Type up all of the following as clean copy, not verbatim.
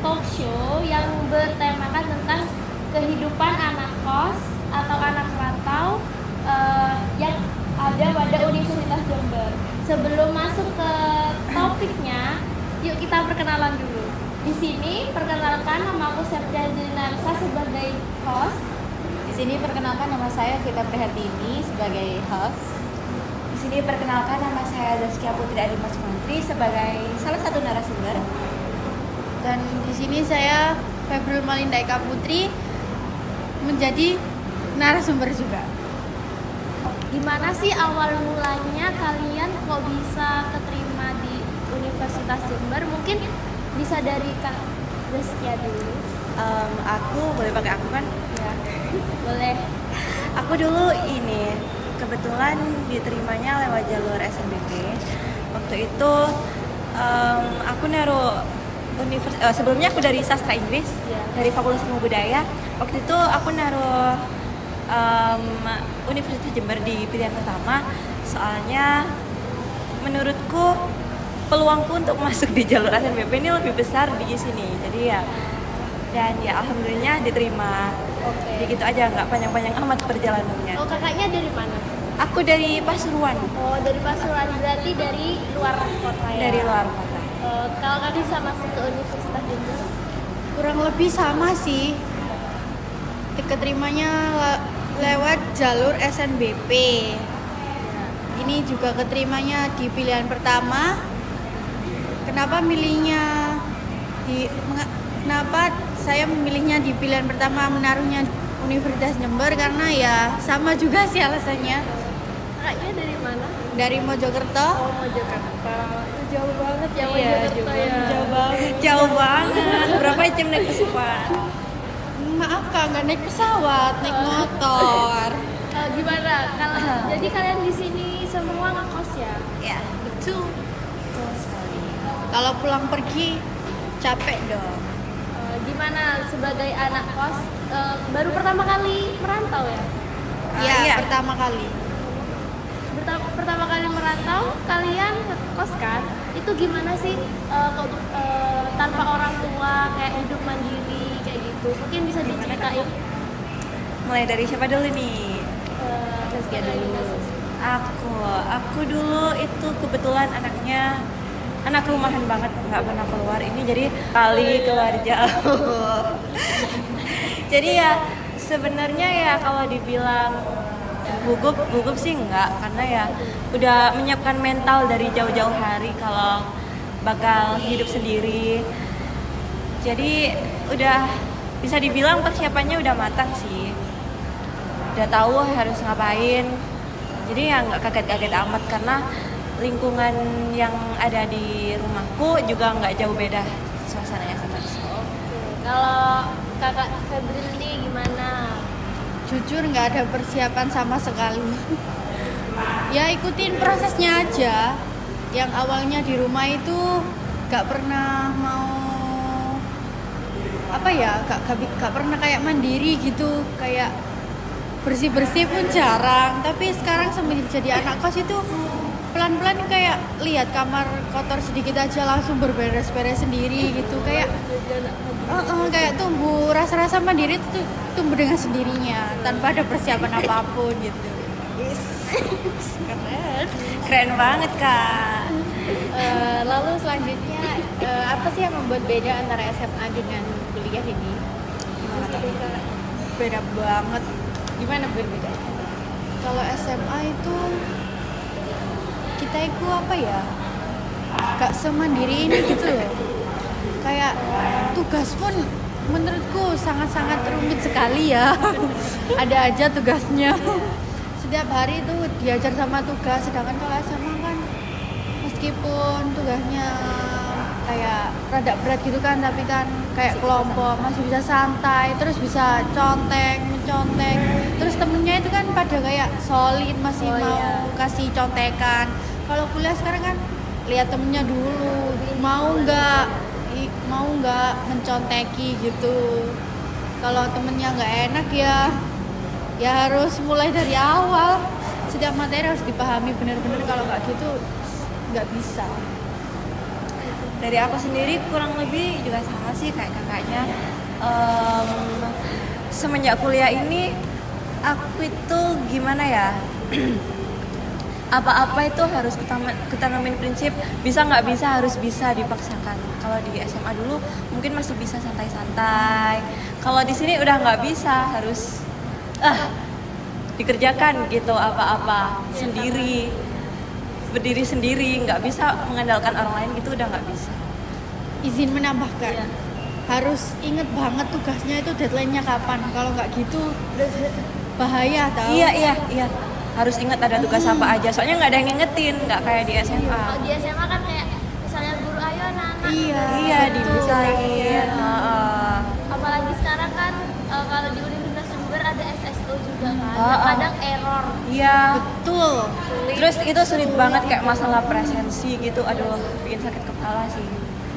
talk show yang bertemakan tentang kehidupan anak kos atau anak rantau yang ada pada Universitas Jember. Sebelum masuk ke topiknya, yuk kita perkenalan dulu. Di sini perkenalkan, nama aku Septiani Narsa sebagai host. Di sini perkenalkan, nama saya Vita Prihatini sebagai host. Di sini perkenalkan, nama saya Zaskia Putri Adimas Mantri sebagai salah satu narasumber. Dan di sini saya Februl Malinda Eka Putri menjadi narasumber juga. Gimana sih awal mulanya kalian kok bisa keterima di Universitas Jember? Mungkin bisa dari Kak Zaskia dulu. Aku boleh pakai aku kan? Ya, boleh. Aku dulu ini kebetulan diterimanya lewat jalur SNBP. Waktu itu aku naruh sebelumnya aku dari sastra Inggris, dari Fakultas Ilmu Budaya. Waktu itu aku naruh Universitas Jember di pilihan pertama, soalnya menurutku peluangku untuk masuk di jalur SNBP ini lebih besar di sini. Jadi dan alhamdulillah diterima. Oke. Jadi gitu aja, nggak panjang-panjang amat perjalanannya. Oh, kakaknya dari mana? Aku dari Pasuruan. Oh, dari Pasuruan, berarti dari luar kota ya? Dari luar kota. Kalau kakak bisa masuk ke Universitas Jember? Kurang lebih sama sih. Keterimanya lewat jalur SNBP. Ini juga keterimanya di pilihan pertama. Kenapa saya memilihnya di pilihan pertama, menaruhnya Universitas Jember? Karena ya sama juga sih alasannya. Kakaknya dari mana? Dari Mojokerto. Oh, Mojokerto. Jauh banget ya Iya, Mojokerto ya. Jauh banget. Berapa jam naik pesawat? Maaf Kak, nggak naik pesawat, naik motor. Gimana? Jadi kalian di sini semua ngekos ya? Ya, betul. Kalau pulang pergi capek dong. Gimana sebagai anak kos? Baru pertama kali merantau ya? Iya, iya. pertama kali. Pertama kali merantau, kalian ngekos kan? Itu gimana sih tanpa orang tua, kayak hidup mandiri kayak gitu? Mungkin bisa diceritain. Mulai dari siapa dulu nih? Zaskia dulu. Aku dulu itu kebetulan anak rumahan banget, nggak pernah keluar. Ini jadi kali keluar jauh. Jadi ya sebenarnya ya kalau dibilang gugup sih enggak, karena ya udah menyiapkan mental dari jauh-jauh hari kalau bakal hidup sendiri. Jadi udah bisa dibilang persiapannya udah matang sih. Udah tahu harus ngapain. Jadi ya nggak kaget-kaget amat, karena lingkungan yang ada di rumahku juga nggak jauh beda suasananya sama di sini. Kalau kakak Febril nih gimana? Jujur nggak ada persiapan sama sekali. Ya ikutin prosesnya aja. Yang awalnya di rumah itu nggak pernah mau nggak pernah kayak mandiri gitu, kayak bersih pun jarang. Tapi sekarang semenjak jadi anak kos itu pelan-pelan kayak lihat kamar kotor sedikit aja langsung berberes-beres sendiri gitu, kayak kayak tumbuh rasa-rasa mandiri itu tumbuh dengan sendirinya tanpa ada persiapan apapun gitu. Keren banget Kak. Lalu selanjutnya apa sih yang membuat beda antara SMA dengan kuliah ini? Beda banget. Gimana berbeda? Kalau SMA itu kita itu apa ya? Gak semandiri ini gitu loh. Kayak tugas pun menurutku sangat-sangat rumit sekali ya. Ada aja tugasnya. Setiap hari itu diajar sama tugas, sedangkan kalau SMA kan meskipun tugasnya kayak rada berat gitu kan, tapi kan kayak kelompok masih bisa santai, terus bisa mencontek, terus temennya itu kan pada kayak solid, masih mau kasih contekan. Kalau kuliah sekarang kan lihat temennya dulu, mau nggak menconteki gitu. Kalau temennya nggak enak ya harus mulai dari awal. Setiap materi harus dipahami benar-benar, kalau nggak gitu nggak bisa. dari aku sendiri kurang lebih juga sama sih kayak kakaknya. Em, Semenjak kuliah ini aku itu gimana ya? Apa-apa itu harus kutanamin prinsip bisa nggak bisa harus bisa dipaksakan. Kalau di SMA dulu mungkin masih bisa santai-santai. Kalau di sini udah nggak bisa, harus dikerjakan gitu apa-apa sendiri, berdiri sendiri, nggak bisa mengandalkan orang lain gitu, udah nggak bisa. Izin menambahkan, harus inget banget tugasnya itu deadline-nya kapan. Kalau nggak gitu bahaya tau. Iya. Harus ingat ada tugas apa aja. Soalnya nggak ada yang ngingetin, nggak kayak di SMA. Kalau di SMA kan kayak misalnya guru ayo anak-anak. Iya, dibisain. Apalagi sekarang kan kalau di Universitas Jember ada SSO juga kan. Oh, Yang oh. kadang error. Iya. Betul. Terus itu sulit banget kayak masalah presensi gitu. Aduh, bikin sakit kepala sih.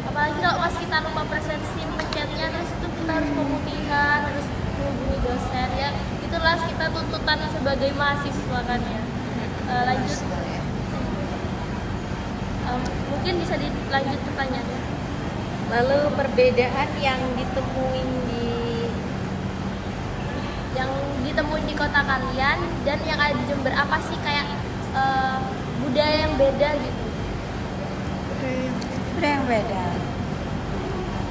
Apalagi kalau pas kita lupa presensi pencetnya, terus itu kita harus pemutihan, harus menghubungi dosen ya. Itulah kita tuntutan sebagai mahasiswa kan ya. Lanjut. Mungkin bisa dilanjut pertanyaannya. Lalu perbedaan yang ditemui di kota kalian dan yang ada di Jember, apa sih kayak budaya yang beda gitu? Ada yang beda.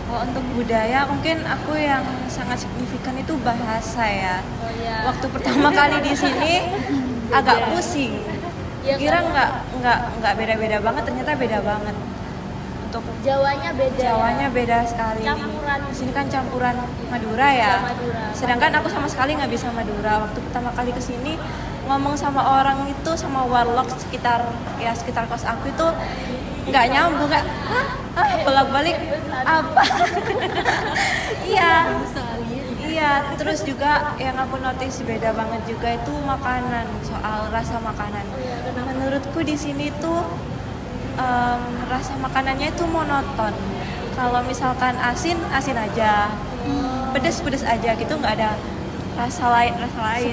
Kalau untuk budaya mungkin aku yang sangat signifikan itu bahasa ya. Oh ya. Waktu pertama kali di sini agak pusing. Iya, Kira kan? nggak beda-beda banget, ternyata beda banget. Untuk Jawanya beda. Jawanya beda sekali. Campuran. Di sini kan campuran Madura ya. Iya, Madura. Sedangkan aku sama sekali nggak bisa Madura. Waktu pertama kali kesini ngomong sama orang itu, sama warlock sekitar kos aku itu nggak nyambung, nggak bolak-balik apa. Iya, terus juga yang aku notice beda banget juga itu makanan, soal rasa makanan. Menurutku di sini tuh rasa makanannya itu monoton. Kalau misalkan asin aja, pedes aja gitu, nggak ada rasa lain.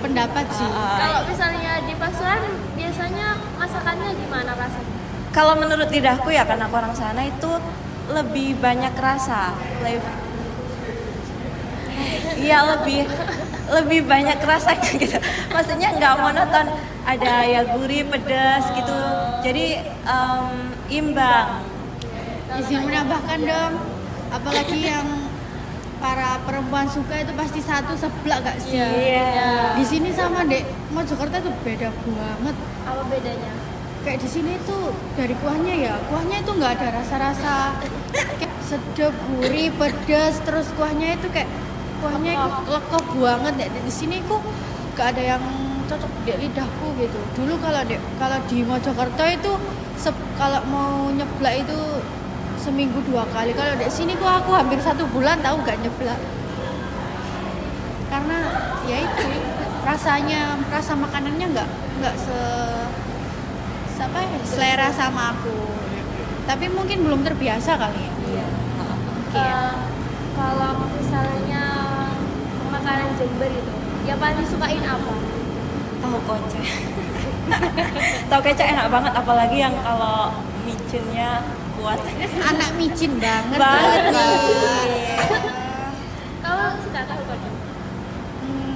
Sependapat sih. Kalau misalnya di Pasuruan biasanya masakannya gimana rasanya? Kalau menurut lidahku ya, karena aku orang sana itu lebih banyak rasa, iya lebih banyak rasanya gitu. Maksudnya nggak monoton, ada ya gurih, pedas gitu. Jadi imbang. Izin menambahkan dong, apalagi yang para perempuan suka itu pasti satu seblak gak sih? Iya. Di sini sama dek Mojokerto itu beda banget. Apa bedanya? Kayak di sini tuh dari kuahnya itu nggak ada rasa-rasa kayak sedap, gurih, pedas, terus kuahnya itu kayak kuahnya itu lekop banget dek. Di sini kok nggak ada yang cocok di lidahku gitu. Dulu kalau di Mojokerto itu kalau mau nyeblak itu seminggu 2 kali. Kalau di sini kok aku hampir 1 bulan tahu nggak nyeblak. Karena ya itu rasa makanannya nggak selera sama aku. Tapi mungkin belum terbiasa kali ya. Iya. Kalau misalnya makanan Jember itu, yang paling disukain apa? Tahu kocek. Tahu kecap enak banget, apalagi yang kalau micinnya kuat. Anak micin banget. Banget. Kamu suka tahu kocek?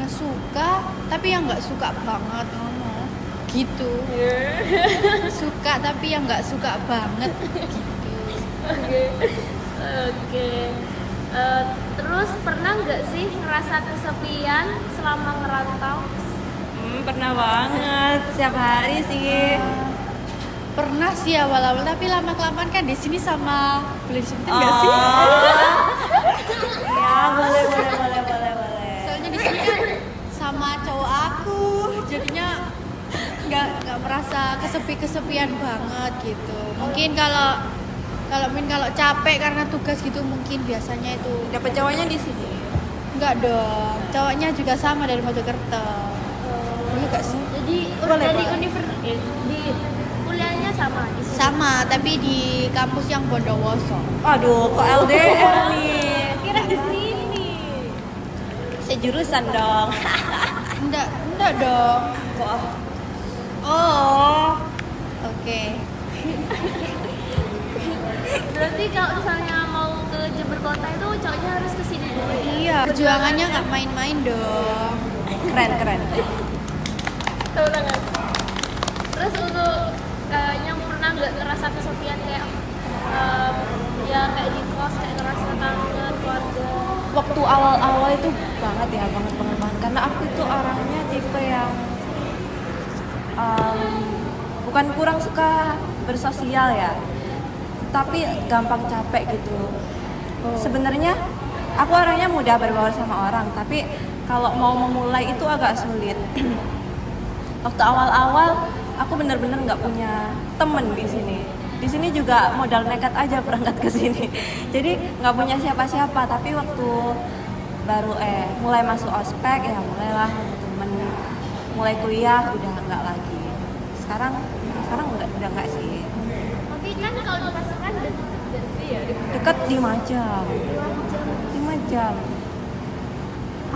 Suka, tapi yang nggak suka banget. Gitu. Suka tapi yang nggak suka banget. Gitu. Oke. Terus pernah nggak sih ngerasa kesepian selama ngerantau? Pernah banget, setiap hari sih. Pernah sih awal-awal, tapi lama-kelamaan kan di sini sama boleh disebutin nggak sih? Ya, boleh. Soalnya di sini kan sama cowok aku, jadinya nggak merasa kesepian banget gitu. Mungkin kalau capek karena tugas gitu mungkin biasanya itu Dapat cowoknya di sini. enggak dong. Cowoknya juga sama dari Mojokerto. Boleh gak sih? Jadi Boleh, dari boleh. universitas di kuliahnya sama di sini. Sama, tapi di kampus yang Bondowoso. Aduh, kok LDR nih? Kira di sini. Sejurusan dong. Enggak dong. Kok Oh. Oke. Berarti kalau misalnya mau ke Jember Kota itu cowoknya harus ke sini dulu ya? Iya, perjuangannya nggak main-main dong. Keren. Tahu banget. Terus untuk yang pernah nggak ngerasa kesepian kayak ya kayak di kos kayak ngerasa kangen keluarga. Waktu awal-awal itu banget karena aku itu orangnya tipe yang bukan kurang suka bersosial ya, tapi gampang capek gitu. Sebenarnya aku orangnya mudah berbaur sama orang, tapi kalau mau memulai itu agak sulit. Waktu awal-awal aku benar-benar nggak punya temen di sini. Di sini juga modal nekat aja berangkat ke sini. Jadi nggak punya siapa-siapa. Tapi waktu baru mulai masuk ospek ya mulailah temen. Mulai kuliah udah nggak lagi. Sekarang udah nggak sih. Tapi kan kalau dipasangkan dekat sih ya. Dekat 5 jam. 5 jam.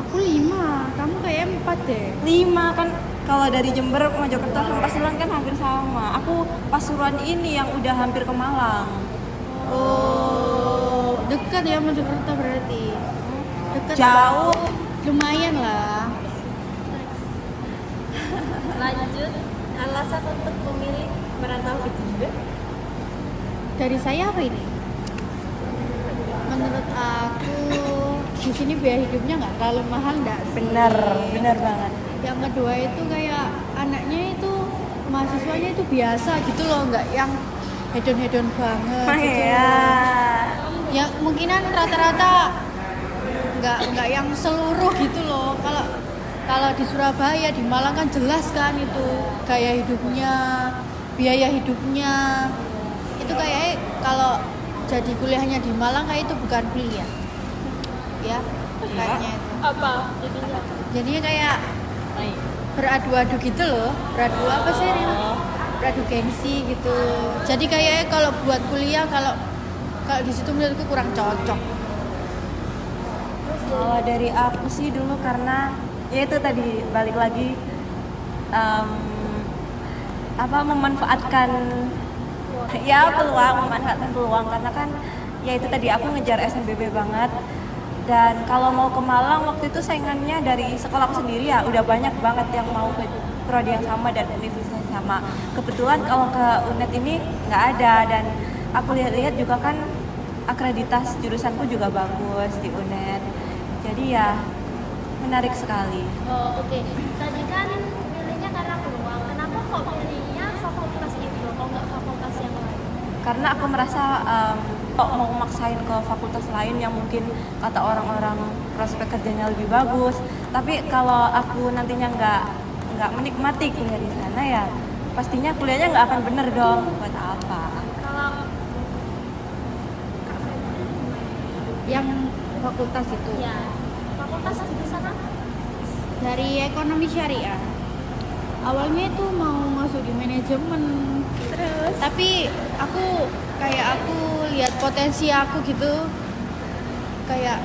Aku 5, kamu kayak 4 deh. 5 kan. Kalau dari Jember Mojokerto sama Pasuruan kan hampir sama. Aku Pasuruan ini yang udah hampir ke Malang. Oh, dekat ya Mojokerto berarti. Dekat. Jauh. Lumayan lah. Lanjut, alasan untuk memilih merantau ke Jember. Dari saya apa ini? Menurut aku di sini biaya hidupnya nggak terlalu mahal, nggak sih? Bener banget. Yang kedua itu kayak anaknya itu mahasiswanya itu biasa gitu loh, nggak yang hedon banget gitu. Iya. Ya mungkinan rata-rata nggak yang seluruh gitu loh. Kalau di Surabaya, di Malang kan jelas kan itu gaya hidupnya, biaya hidupnya. Itu kayak kalau jadi kuliahnya di Malang kayak itu bukan kuliah. Ya, kayaknya itu. Apa jadinya? Jadinya kayak beradu-adu gitu loh. Beradu apa sih ini? Beradu gengsi gitu. Jadi kayak kalau buat kuliah kalau di situ menurutku kurang cocok. Kalau dari aku sih dulu karena ya itu tadi balik lagi memanfaatkan peluang karena kan ya itu tadi aku ngejar SNBB banget. Dan kalau mau ke Malang waktu itu saingannya dari sekolah aku sendiri ya udah banyak banget yang mau ke prodi yang sama dan universitas yang sama. Kebetulan kalau ke UNED ini nggak ada dan aku lihat-lihat juga kan akreditas jurusanku juga bagus di UNED. Jadi ya menarik sekali. Oh oke. Tadi kan pilihnya karena peluang. Kenapa kok pilihnya fakultas itu? Kok nggak fakultas yang lain? Karena aku merasa kok mau maksain ke fakultas lain yang mungkin kata orang-orang prospek kerjanya lebih bagus, tapi kalau aku nantinya nggak menikmati kuliah di sana ya pastinya kuliahnya nggak akan bener dong. Buat apa? Kalau Yang fakultas itu ya fakultas di sana dari ekonomi syariah. Awalnya itu mau masuk di manajemen, terus tapi aku lihat potensi aku gitu, kayak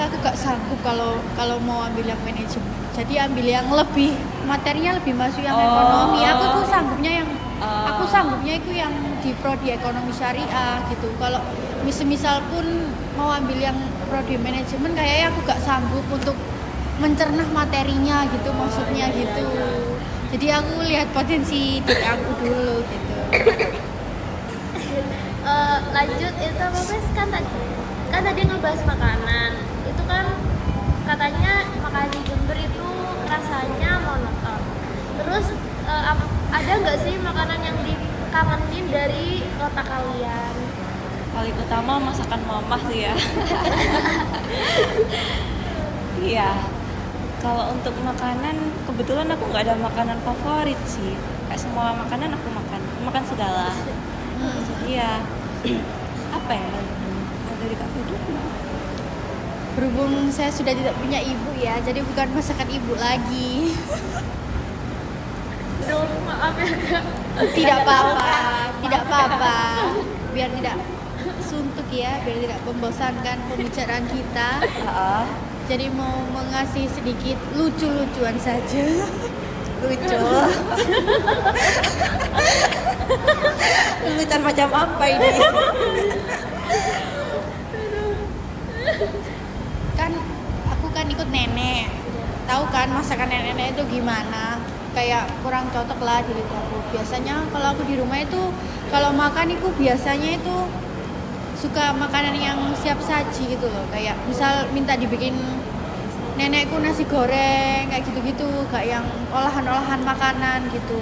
aku gak sanggup kalau mau ambil yang manajemen. Jadi ambil yang lebih materinya lebih masuk yang ekonomi. Aku sanggupnya itu yang di prodi ekonomi syariah gitu. Kalau misal pun mau ambil yang prodi manajemen kayaknya aku gak sanggup untuk mencerna materinya gitu, maksudnya gitu. Jadi aku lihat potensi diri aku dulu gitu. lanjut itu apa Mas? Kan tadi ngebahas makanan. Itu kan katanya makanan di Jember itu rasanya monoton. Terus ada nggak sih makanan yang dikangenin dari kota kalian? Paling utama masakan mamah sih ya. Iya. Kalau untuk makanan, kebetulan aku nggak ada makanan favorit sih. Kayak semua makanan aku makan segala. Iya. Apa ya? Dari Kak Fedi? Berhubung saya sudah tidak punya ibu ya, jadi bukan masakan ibu lagi. Duh, maaf ya Kak. Tidak apa-apa. Biar tidak suntuk ya, biar tidak membosankan pembicaraan kita. Jadi mau mengasih sedikit lucu-lucuan saja. Lucu. Lucuan macam apa ini? Kan aku kan ikut nenek, tahu kan masakan nenek itu gimana, kayak kurang cocok lah di lidahku. Biasanya kalau aku di rumah itu kalau makan itu biasanya itu suka makanan yang siap saji gitu loh, kayak misal minta dibikin nenekku nasi goreng kayak gitu-gitu, gak yang olahan-olahan makanan gitu.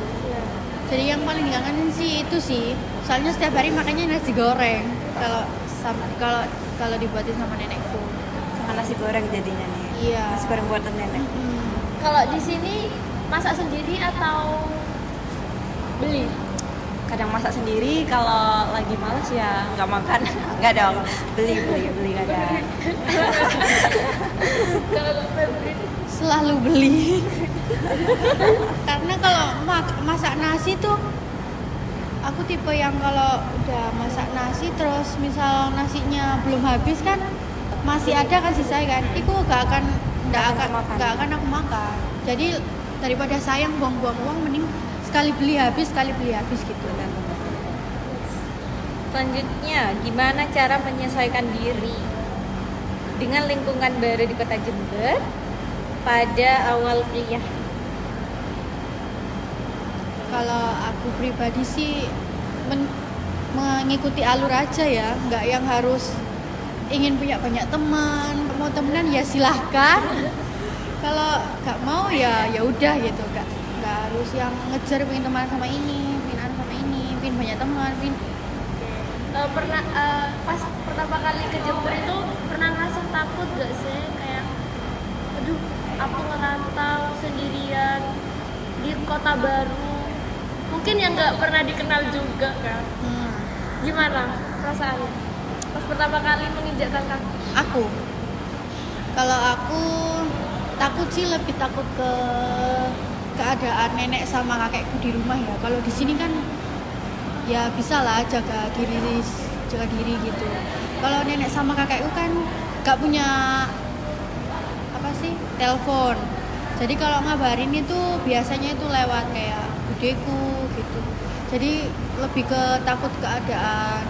Jadi yang paling dikangenin sih itu sih, soalnya setiap hari makannya nasi goreng kalau dibuatin sama nenekku. Sama nasi goreng jadinya nih. Iya. Nasi goreng buatan nenek. Kalau di sini masak sendiri atau beli? Kadang masak sendiri, kalau lagi malas ya nggak makan. Nggak dong, beli kadang. Kalau Febri Selalu beli. Karena kalau masak nasi tuh aku tipe yang kalau udah masak nasi terus misal nasinya belum habis kan masih ada kan sisa kan, itu nggak akan aku makan. Jadi daripada sayang buang-buang uang, mending sekali beli habis gitu kan. Selanjutnya, gimana cara menyesuaikan diri dengan lingkungan baru di Kota Jember pada awal kuliah? Kalau aku pribadi sih mengikuti alur aja ya, nggak yang harus ingin punya banyak teman. Mau temenan ya silahkan, kalau nggak mau ya udah gitu, nggak harus yang ngejar pengen teman sama ini, pengen sama ini, pengen banyak teman, pernah pas pertama kali ke Jember itu pernah ngerasa takut gak sih, kayak aduh aku ngerantau sendirian di kota baru, mungkin yang nggak pernah dikenal juga kan. Gimana perasaannya pas pertama kali menginjakkan kaki? Kalau aku takut sih, lebih takut ke keadaan nenek sama kakekku di rumah ya. Kalau di sini kan ya bisa lah jaga diri gitu. Kalau nenek sama kakekku kan gak punya telepon. Jadi kalau ngabarin itu biasanya itu lewat kayak budeku gitu. Jadi lebih ke takut keadaan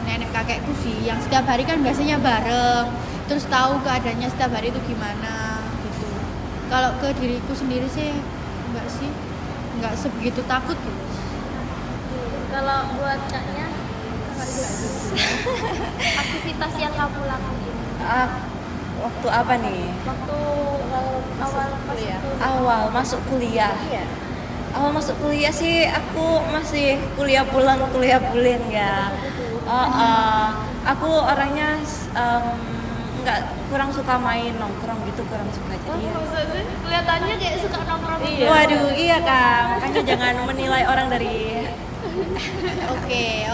nenek kakekku sih, yang setiap hari kan biasanya bareng, terus tahu keadaannya setiap hari itu gimana gitu. Kalau ke diriku sendiri sih enggak sebegitu takut gitu. Kalau buat kaknya aktivitas yang kamu lakuin Waktu apa nih? waktu awal kuliah? Awal masuk kuliah. Iya. Awal masuk kuliah sih aku masih kuliah pulang ya. Aku orangnya nggak kurang suka main nongkrong gitu, kurang suka jadi. Maksudnya kelihatannya kayak suka nongkrong. Iya. Waduh, iya Kak. Makanya jangan menilai orang dari. Oke.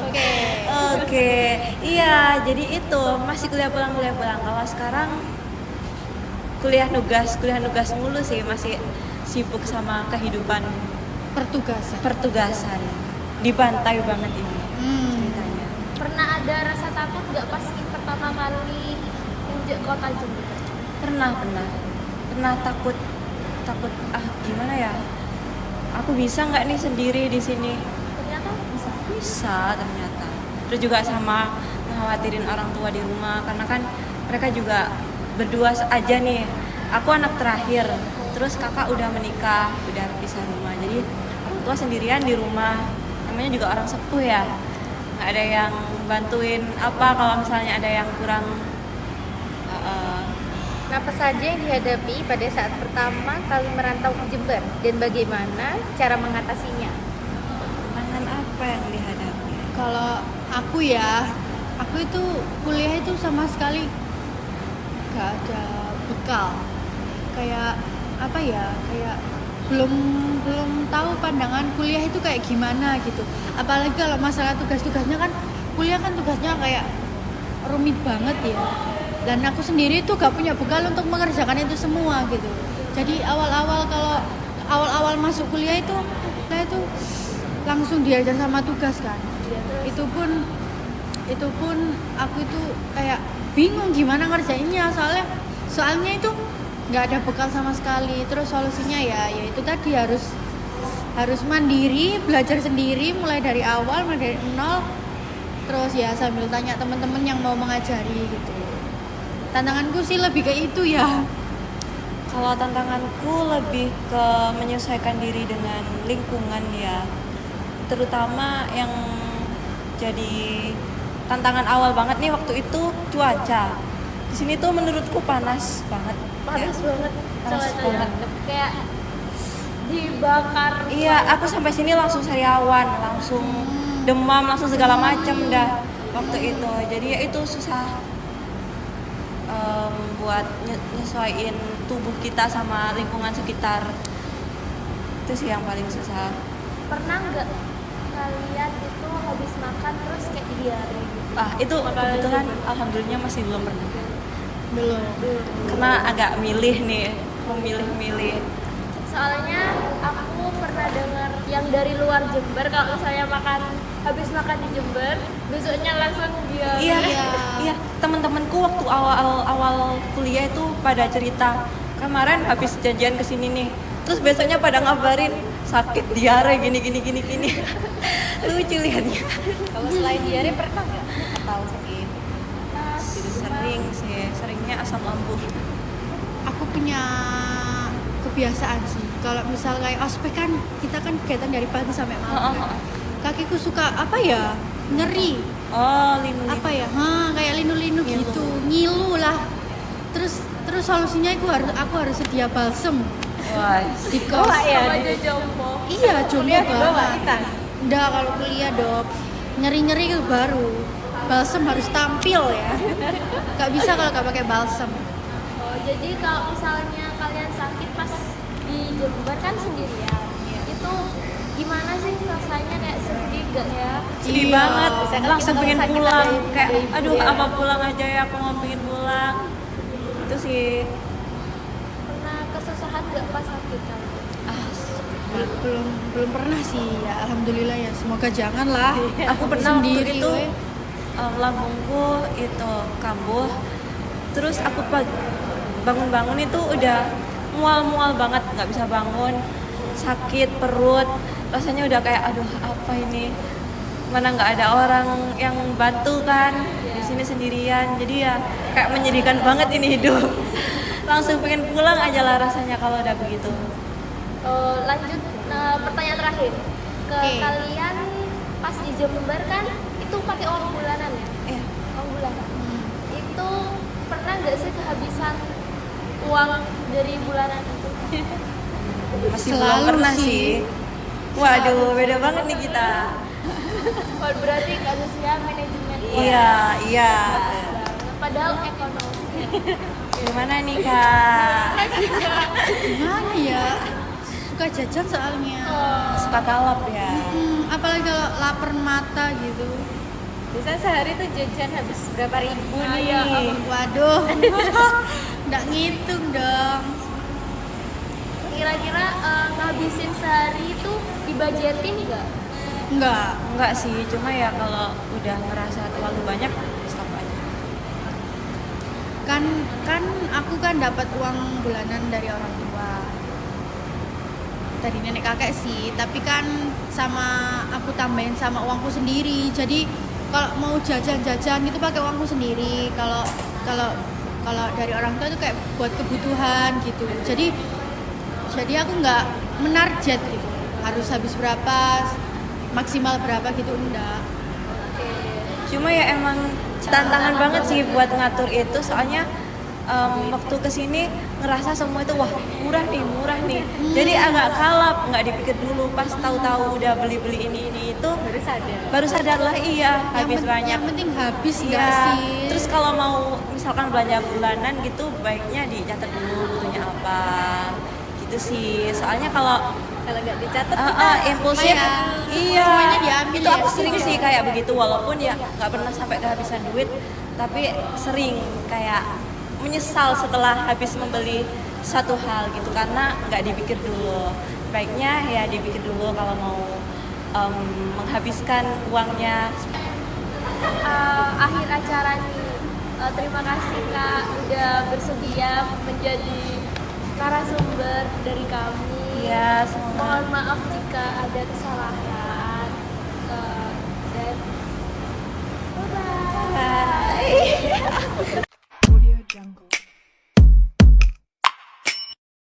Iya, jadi itu masih kuliah pulang. Kalau sekarang kuliah nugas mulu sih, masih sibuk sama kehidupan pertugasan. Dibantai banget ini ceritanya. Pernah ada rasa takut nggak pas pertama kali injak kota Jember? Pernah takut gimana ya, aku bisa nggak nih sendiri di sini. Ternyata Bisa ternyata. Terus juga sama khawatirin orang tua di rumah, karena kan mereka juga berdua aja nih. Aku anak terakhir, terus kakak udah menikah, udah pisah rumah, jadi orang tua sendirian di rumah. Namanya juga orang sepuh ya, nggak ada yang bantuin apa kalau misalnya ada yang kurang. Apa saja yang dihadapi pada saat pertama kali merantau ke Jember dan bagaimana cara mengatasinya? Tantangan apa yang dihadapi? Kalau aku itu kuliah itu sama sekali gak ada bekal, kayak belum tahu pandangan kuliah itu kayak gimana gitu. Apalagi kalau masalah tugas-tugasnya kan, kuliah kan tugasnya kayak rumit banget ya, dan aku sendiri tuh gak punya bekal untuk mengerjakan itu semua gitu. Jadi awal masuk kuliah itu langsung diajar sama tugas kan. Itu pun aku itu kayak bingung gimana ngerjainnya, soalnya itu nggak ada bekal sama sekali. Terus solusinya ya itu tadi, harus mandiri, belajar sendiri mulai dari awal, mulai dari nol, terus ya sambil tanya teman-teman yang mau mengajari gitu. Tantanganku sih lebih ke itu ya. Kalau tantanganku lebih ke menyesuaikan diri dengan lingkungan ya. Terutama yang jadi tantangan awal banget nih waktu itu cuaca. Di sini tuh menurutku panas banget. Panas banget. Panas Coba banget. kayak dibakar. Iya, aku sampai sini langsung sariawan, langsung demam, langsung segala macam dah waktu itu. Jadi ya itu susah buat nyesuaiin tubuh kita sama lingkungan sekitar. Itu sih yang paling susah. Pernah nggak kalian itu habis makan terus kayak diare gitu? Itu kebetulan alhamdulillah masih belum pernah. Belum. Karena agak milih nih, memilih-milih. Soalnya aku pernah dengar yang dari luar Jember kalau saya habis makan di Jember, besoknya langsung diare. Iya. Teman-temanku waktu awal kuliah itu pada cerita kemarin habis janjian kesini nih, terus besoknya pada ngabarin sakit diare gini. Lucu lihatnya. Kalau selain diare pernah nggak atau sakit? Seringnya asam lambung. Aku punya kebiasaan sih. Kalau misal kayak ospek kan kita kan kegiatan dari pagi sampai malam. Kan? Kakiku suka apa ya? Nyeri. Oh, linu. Apa ya? Kayak linu-linu Ngilu. gitu. Ngilu lah. Terus solusinya aku harus sedia balsem Wah, di kos. Sama aja jompo. Iya, coba Kuliah di bawah banget. kita. Enggak, kalau kuliah dok nyeri-nyeri itu baru balsem harus tampil ya. Gak bisa kalau gak pakai balsem. Oh, jadi kalau misalnya kalian sakit pas di Jember kan sendirian, itu gimana sih rasanya, kayak sedih gak ya? sedih Iya. banget. Misalkan Langsung kita pengen kalau sakit pulang. ada Kayak ibu aduh, ya. apa pulang aja ya, aku mau pengen pulang. Itu sih. Pernah kesusahan gak pas sakit kalian? Belum pernah sih ya, alhamdulillah ya, semoga jangan lah. Aku pernah waktu Sendiri, itu we. lambungku itu kambuh. Terus aku bangun-bangun itu udah mual-mual banget, nggak bisa bangun, sakit perut, rasanya udah kayak aduh apa ini, mana nggak ada orang yang bantu kan, di sini sendirian, jadi ya kayak menyedihkan banget ini hidup. Langsung pengen pulang aja lah rasanya kalau udah begitu. Lanjut, pertanyaan terakhir ke Oke. kalian. Pas di Jember kan itu pakai uang bulanan ya? Iya. Uang bulanan. Itu pernah nggak sih kehabisan uang dari bulanan itu? Masih Selalu belum pernah sih. sih. Waduh, beda banget nih kita. Oh, berarti kasusnya manajemen uang. Iya. Padahal ekonomi. Gimana nih Kak? Gimana ya? Suka jajan soalnya. Suka kalap ya. Apalagi kalau lapar mata gitu. Biasanya sehari tuh jajan habis berapa ribu Ah, nih? iya. Waduh. Nggak ngitung dong. Kira-kira ngabisin sehari itu dibajetin nggak? Enggak sih, cuma ya kalau udah ngerasa terlalu banyak stop aja. kan aku kan dapat uang bulanan dari orang tua, dari nenek kakek sih, tapi kan sama aku tambahin sama uangku sendiri. Jadi kalau mau jajan-jajan itu pakai uangku sendiri. Kalau dari orang tua itu kayak buat kebutuhan gitu. Jadi aku nggak menarget gitu, harus habis berapa, maksimal berapa gitu, enggak. Cuma ya emang tantangan banget sih buat ngatur itu, soalnya waktu kesini ngerasa semua itu wah murah nih. Jadi agak kalap, nggak dipikir dulu, pas tahu-tahu udah beli ini itu baru sadar lah iya habis banyak. Yang penting habis Iya. nggak sih? Terus kalau mau misalkan belanja bulanan gitu baiknya dicatat dulu butuhnya apa gitu sih. Soalnya kalau nggak dicatat impulsif, iya. Semuanya diambil Itu ya. aku sering sih kayak begitu, walaupun ya nggak pernah sampai kehabisan duit, tapi sering kayak menyesal setelah habis membeli satu hal gitu karena nggak dipikir dulu. Baiknya ya dipikir dulu kalau mau menghabiskan uangnya. Akhir acara nih, terima kasih Kak udah bersedia menjadi narasumber dari kami. Iya, semoga. Mohon maaf jika ada kesalahan.